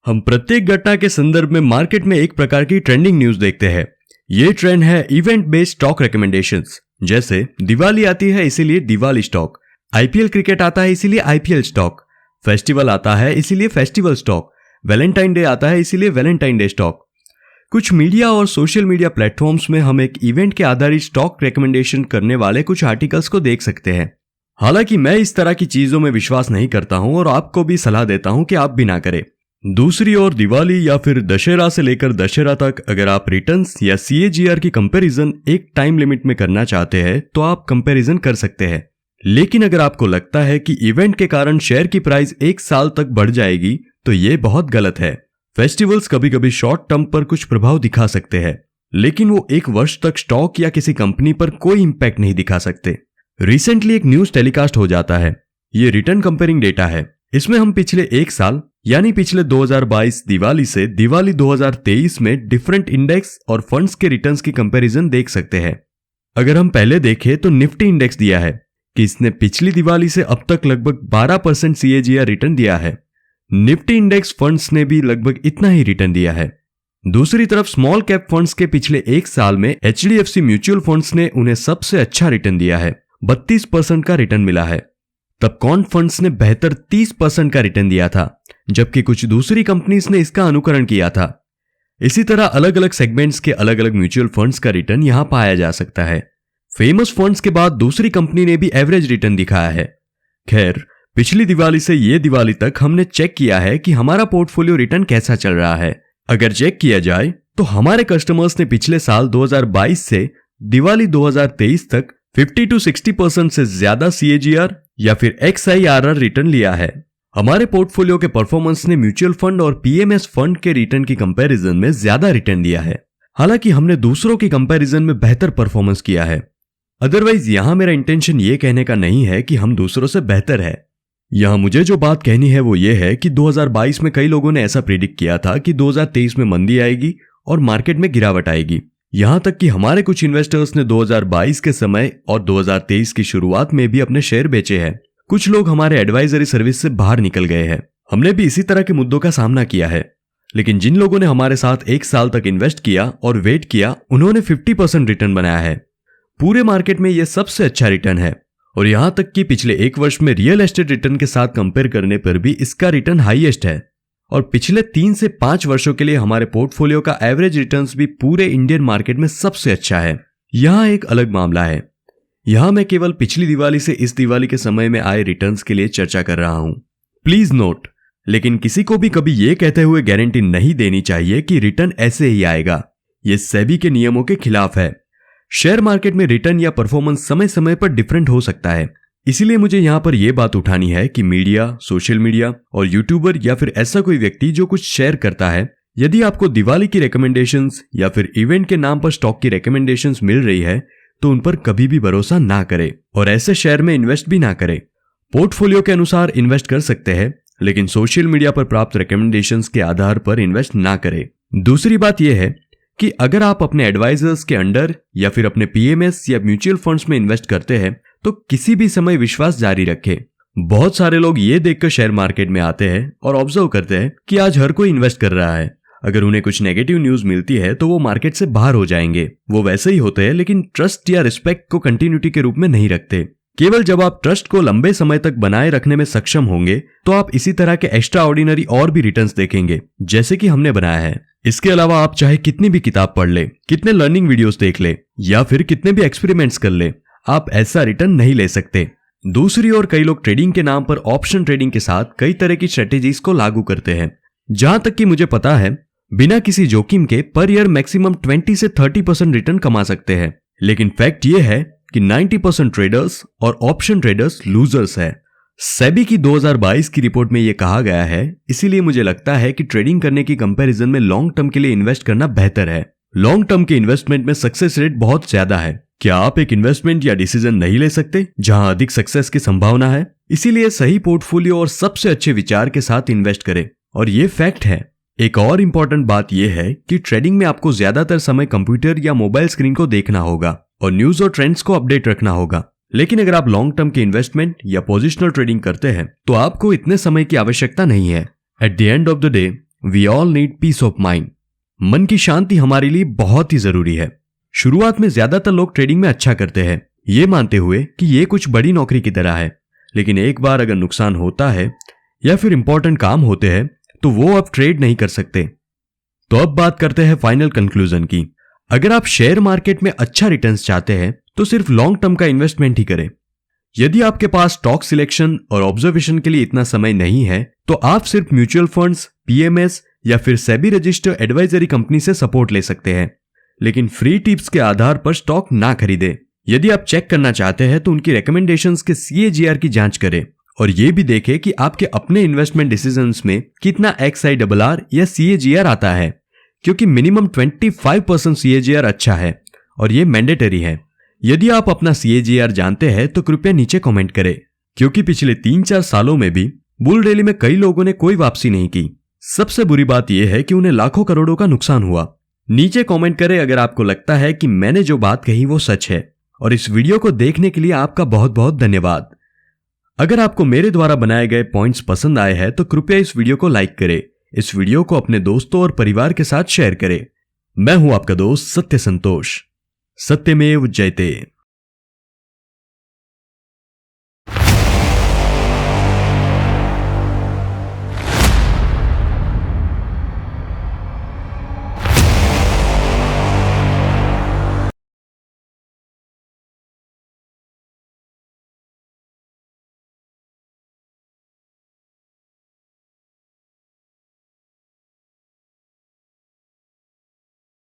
हम प्रत्येक घटना के संदर्भ में मार्केट में एक प्रकार की ट्रेंडिंग न्यूज देखते हैं। ये ट्रेंड है इवेंट बेस्ड स्टॉक रिकमेंडेशंस। जैसे दिवाली आती है इसीलिए दिवाली स्टॉक, आईपीएल क्रिकेट आता है इसीलिए आईपीएल स्टॉक, फेस्टिवल आता है इसीलिए फेस्टिवल स्टॉक, वैलेंटाइन डे आता है इसीलिए वैलेंटाइन डे स्टॉक। कुछ मीडिया और सोशल मीडिया प्लेटफॉर्म्स में हम एक इवेंट के आधारित स्टॉक रिकमेंडेशन करने वाले कुछ आर्टिकल्स को देख सकते हैं। हालांकि मैं इस तरह की चीजों में विश्वास नहीं करता हूं और आपको भी सलाह देता हूं कि आप भी ना करें। दूसरी ओर दिवाली या फिर दशहरा से लेकर दशहरा तक अगर आप रिटर्न्स या सीएजीआर की कंपैरिजन एक टाइम लिमिट में करना चाहते हैं तो आप कंपैरिजन कर सकते हैं। लेकिन अगर आपको लगता है कि इवेंट के कारण शेयर की प्राइस एक साल तक बढ़ जाएगी तो ये बहुत गलत है। फेस्टिवल्स कभी कभी शॉर्ट टर्म पर कुछ प्रभाव दिखा सकते हैं, लेकिन वो एक वर्ष तक स्टॉक या किसी कंपनी पर कोई इंपैक्ट नहीं दिखा सकते। रिसेंटली एक न्यूज टेलीकास्ट हो जाता है। ये रिटर्न कंपेयरिंग डेटा है। इसमें हम पिछले एक साल यानी पिछले 2022 दिवाली से दिवाली 2023 में डिफरेंट इंडेक्स और फंड्स के रिटर्न्स की कंपैरिजन देख सकते हैं। अगर हम पहले देखें तो निफ्टी इंडेक्स दिया है कि इसने पिछली दिवाली से अब तक लगभग 12% सीएजीआर रिटर्न दिया है। निफ्टी इंडेक्स फंड्स ने भी लगभग इतना ही रिटर्न दिया है। दूसरी तरफ स्मॉल कैप फंड्स के पिछले एक साल में एचडीएफसी म्यूचुअल फंड्स ने उन्हें सबसे अच्छा रिटर्न दिया है, 32% का रिटर्न मिला है। तब कॉन फंड्स ने बेहतर 30% का रिटर्न दिया था, जबकि कुछ दूसरी कंपनीज ने इसका अनुकरण किया था। इसी तरह अलग अलग सेगमेंट्स के अलग अलग म्यूचुअल फंड्स का रिटर्न यहां पाया जा सकता है। फेमस फंड्स के बाद दूसरी कंपनी ने भी एवरेज रिटर्न दिखाया है। खैर, पिछली दिवाली से ये दिवाली तक हमने चेक किया है कि हमारा पोर्टफोलियो रिटर्न कैसा चल रहा है। अगर चेक किया जाए तो हमारे कस्टमर्स ने पिछले साल 2022 से दिवाली 2023 तक 50 to 60% से ज्यादा सीएजीआर या फिर एक्सआईआरआर रिटर्न लिया है। हमारे पोर्टफोलियो के परफॉर्मेंस ने म्यूचुअल फंड और पीएमएस फंड के रिटर्न की कंपैरिजन में ज्यादा रिटर्न दिया है। हालांकि हमने दूसरों की कंपैरिजन में बेहतर परफॉर्मेंस किया है। अदरवाइज यहां मेरा इंटेंशन ये कहने का नहीं है कि हम दूसरों से बेहतर है। यहां मुझे जो बात कहनी है वो ये है कि 2022 में कई लोगों ने ऐसा प्रिडिक्ट किया था कि 2023 में मंदी आएगी और मार्केट में गिरावट आएगी। यहां तक कि हमारे कुछ इन्वेस्टर्स ने 2022 के समय और 2023 की शुरुआत में भी अपने शेयर बेचे हैं। कुछ लोग हमारे एडवाइजरी सर्विस से बाहर निकल गए हैं। हमने भी इसी तरह के मुद्दों का सामना किया है। लेकिन जिन लोगों ने हमारे साथ एक साल तक इन्वेस्ट किया और वेट किया, उन्होंने 50% रिटर्न बनाया है। पूरे मार्केट में यह सबसे अच्छा रिटर्न है और यहां तक कि पिछले एक वर्ष में रियल एस्टेट रिटर्न के साथ कंपेयर करने पर भी इसका रिटर्न हाईएस्ट है। और पिछले 3 से 5 वर्षों के लिए हमारे पोर्टफोलियो का एवरेज रिटर्न्स भी पूरे इंडियन मार्केट में सबसे अच्छा है। यहां एक अलग मामला है। यहां मैं केवल पिछली दिवाली से इस दिवाली के समय में आए रिटर्न्स के लिए चर्चा कर रहा हूं। प्लीज नोट, लेकिन किसी को भी कभी यह कहते हुए गारंटी नहीं देनी चाहिए कि रिटर्न ऐसे ही आएगा। यह सेबी के नियमों के खिलाफ है। शेयर मार्केट में रिटर्न या परफॉर्मेंस समय समय पर डिफरेंट हो सकता है। इसीलिए मुझे यहां पर यह बात उठानी है कि मीडिया, सोशल मीडिया और यूट्यूबर या फिर ऐसा कोई व्यक्ति जो कुछ शेयर करता है, यदि आपको दिवाली की रिकमेंडेशंस या फिर इवेंट के नाम पर स्टॉक की रिकमेंडेशंस मिल रही है तो उन पर कभी भी भरोसा ना करें और ऐसे शेयर में इन्वेस्ट भी ना करें। पोर्टफोलियो के अनुसार इन्वेस्ट कर सकते हैं, लेकिन सोशल मीडिया पर प्राप्त रिकमेंडेशंस के आधार पर इन्वेस्ट ना करें। दूसरी बात यह है कि अगर आप अपने एडवाइजर्स के अंडर या फिर अपने पीएमएस या म्यूचुअल फंड्स में इन्वेस्ट करते हैं तो किसी भी समय विश्वास जारी रखें। बहुत सारे लोग ये देखकर शेयर मार्केट में आते हैं और ऑब्जर्व करते हैं कि आज हर कोई इन्वेस्ट कर रहा है। अगर उन्हें कुछ नेगेटिव न्यूज मिलती है तो वो मार्केट से बाहर हो जाएंगे। वो वैसे ही होते हैं, लेकिन ट्रस्ट या रिस्पेक्ट को कंटिन्यूटी के रूप में नहीं रखते। केवल जब आप ट्रस्ट को लंबे समय तक बनाए रखने में सक्षम होंगे तो आप इसी तरह के एक्स्ट्रा ऑर्डिनरी और भी रिटर्न्स देखेंगे, जैसे कि हमने बनाया है। इसके अलावा आप चाहे कितनी भी किताब पढ़ ले, कितने लर्निंग वीडियोस देख ले या फिर कितने भी एक्सपेरिमेंट्स कर ले, आप ऐसा रिटर्न नहीं ले सकते। दूसरी ओर कई लोग ट्रेडिंग के नाम पर ऑप्शन ट्रेडिंग के साथ कई तरह की स्ट्रेटेजीज को लागू करते हैं। जहां तक कि मुझे पता है, बिना किसी जोखिम के पर ईयर मैक्सिमम 20 से 30% रिटर्न कमा सकते हैं। लेकिन फैक्ट यह है कि 90% ट्रेडर्स और ऑप्शन ट्रेडर्स लूजर्स है। सेबी की 2022 की रिपोर्ट में यह कहा गया है। इसीलिए मुझे लगता है कि ट्रेडिंग करने की कंपैरिजन में लॉन्ग टर्म के लिए इन्वेस्ट करना बेहतर है। लॉन्ग टर्म के इन्वेस्टमेंट में सक्सेस रेट बहुत ज्यादा है। क्या आप एक इन्वेस्टमेंट या डिसीजन नहीं ले सकते जहां अधिक सक्सेस की संभावना है? इसीलिए सही पोर्टफोलियो और सबसे अच्छे विचार के साथ इन्वेस्ट करें, और ये फैक्ट है। एक और इंपॉर्टेंट बात यह है कि ट्रेडिंग में आपको ज्यादातर समय कंप्यूटर या मोबाइल स्क्रीन को देखना होगा और न्यूज और ट्रेंड्स को अपडेट रखना होगा। लेकिन अगर आप लॉन्ग टर्म के इन्वेस्टमेंट या पोजिशनल ट्रेडिंग करते हैं तो आपको इतने समय की आवश्यकता नहीं है। At the end of the day we all need peace of mind. मन की शांति हमारे लिए बहुत ही जरूरी है। शुरुआत में ज्यादातर लोग ट्रेडिंग में अच्छा करते हैं, ये मानते हुए कि ये कुछ बड़ी नौकरी की तरह है, लेकिन एक बार अगर नुकसान होता है या फिर इंपॉर्टेंट काम होते हैं तो वो अब ट्रेड नहीं कर सकते। तो अब बात करते हैं फाइनल कंक्लूजन की। अगर आप शेयर मार्केट में अच्छा रिटर्न्स चाहते हैं तो सिर्फ लॉन्ग टर्म का इन्वेस्टमेंट ही करें। यदि आपके पास स्टॉक सिलेक्शन और ऑब्जर्वेशन के लिए इतना समय नहीं है तो आप सिर्फ म्यूचुअल फंड्स, पीएमएस या फिर सेबी रजिस्टर्ड एडवाइजरी कंपनी से सपोर्ट ले सकते हैं, लेकिन फ्री टिप्स के आधार पर स्टॉक ना खरीदें। यदि आप चेक करना चाहते हैं तो उनकी रिकमेंडेशंस के CAGR की जांच करें और यह भी देखें कि आपके अपने इन्वेस्टमेंट डिसीजंस में कितना XIRR या CAGR आता है, क्योंकि मिनिमम 25% CAGR अच्छा है और यह मैंडेटरी है। यदि आप अपना CAGR जानते हैं तो कृपया नीचे कमेंट करें, क्योंकि पिछले 3-4 सालों में भी बुल रैली में कई लोगों ने कोई वापसी नहीं की। सबसे बुरी बात यह है कि उन्हें लाखों करोड़ों का नुकसान हुआ। नीचे कमेंट करें अगर आपको लगता है कि मैंने जो बात कही वो सच है। और इस वीडियो को देखने के लिए आपका बहुत बहुत धन्यवाद। अगर आपको मेरे द्वारा बनाए गए पॉइंट्स पसंद आए हैं तो कृपया इस वीडियो को लाइक करें, इस वीडियो को अपने दोस्तों और परिवार के साथ शेयर करें। मैं हूं आपका दोस्त सत्य संतोष। सत्यमेव जयते।